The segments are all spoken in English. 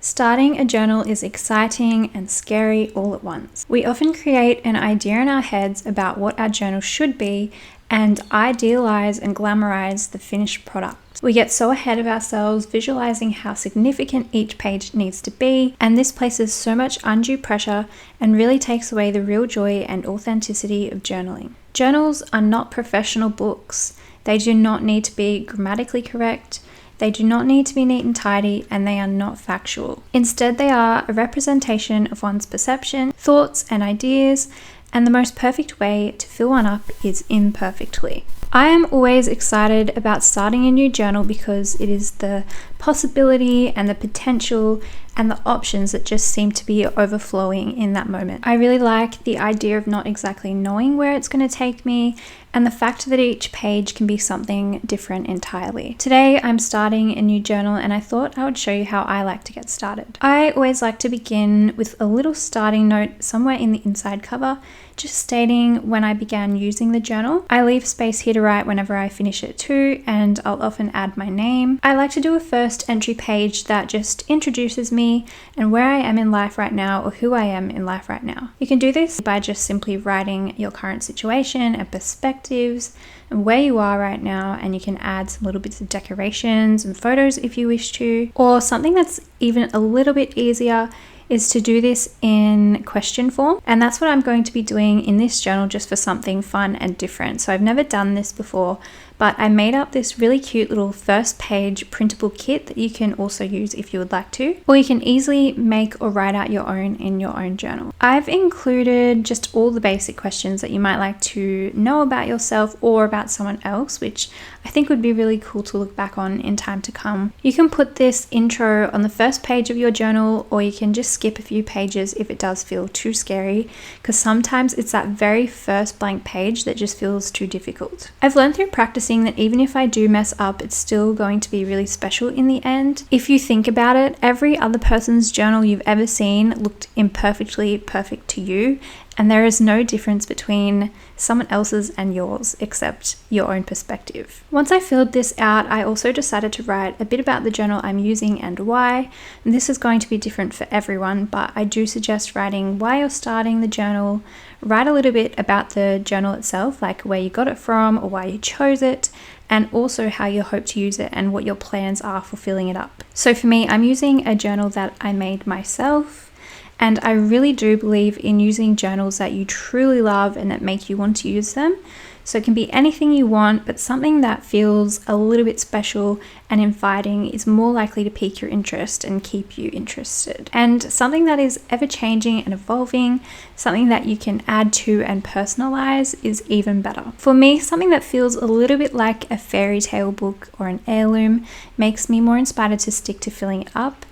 Starting a journal is exciting and scary all at once. We often create an idea in our heads about what our journal should be and idealize and glamorize the finished product. We get so ahead of ourselves, visualizing how significant each page needs to be, and this places so much undue pressure and really takes away the real joy and authenticity of journaling. Journals are not professional books. They do not need to be grammatically correct. They do not need to be neat and tidy, and they are not factual. Instead, they are a representation of one's perception, thoughts, and ideas, and the most perfect way to fill one up is imperfectly. I am always excited about starting a new journal because it is the possibility and the potential and the options that just seem to be overflowing in that moment. I really like the idea of not exactly knowing where it's going to take me and the fact that each page can be something different entirely. Today I'm starting a new journal and I thought I would show you how I like to get started. I always like to begin with a little starting note somewhere in the inside cover, just stating when I began using the journal. I leave space here to write whenever I finish it too, and I'll often add my name. I like to do a first entry page that just introduces me and where I am in life right now, or who I am in life right now. You can do this by just simply writing your current situation and perspectives and where you are right now, and you can add some little bits of decorations and photos if you wish to. Or something that's even a little bit easier is to do this in question form, and that's what I'm going to be doing in this journal, just for something fun and different. So I've never done this before, but I made up this really cute little first page printable kit that you can also use if you would like to, or you can easily make or write out your own in your own journal. I've included just all the basic questions that you might like to know about yourself or about someone else, which I think would be really cool to look back on in time to come. You can put this intro on the first page of your journal, or you can just skip a few pages if it does feel too scary, because sometimes it's that very first blank page that just feels too difficult. I've learned through practicing that even if I do mess up, it's still going to be really special in the end. If you think about it, every other person's journal you've ever seen looked imperfectly perfect to you, and there is no difference between someone else's and yours except your own perspective. Once I filled this out, I also decided to write a bit about the journal I'm using and why. And this is going to be different for everyone, but I do suggest writing why you're starting the journal. Write a little bit about the journal itself, like where you got it from or why you chose it, and also how you hope to use it and what your plans are for filling it up. So for me, I'm using a journal that I made myself. And I really do believe in using journals that you truly love and that make you want to use them. So it can be anything you want, but something that feels a little bit special and inviting is more likely to pique your interest and keep you interested. And something that is ever changing and evolving, something that you can add to and personalize, is even better. For me, something that feels a little bit like a fairy tale book or an heirloom makes me more inspired to stick to filling it up.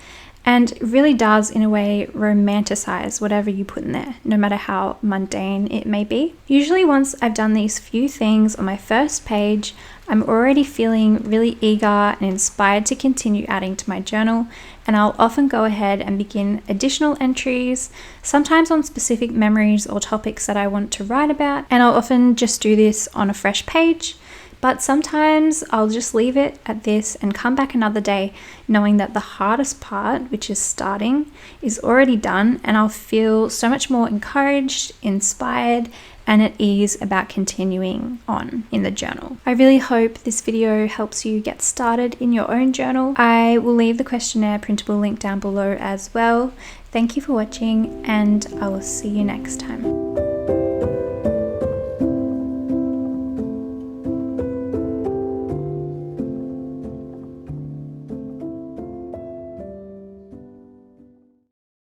And it really does, in a way, romanticize whatever you put in there, no matter how mundane it may be. Usually once I've done these few things on my first page, I'm already feeling really eager and inspired to continue adding to my journal, and I'll often go ahead and begin additional entries, sometimes on specific memories or topics that I want to write about, and I'll often just do this on a fresh page. But sometimes I'll just leave it at this and come back another day knowing that the hardest part, which is starting, is already done, and I'll feel so much more encouraged, inspired, and at ease about continuing on in the journal. I really hope this video helps you get started in your own journal. I will leave the questionnaire printable link down below as well. Thank you for watching, and I will see you next time.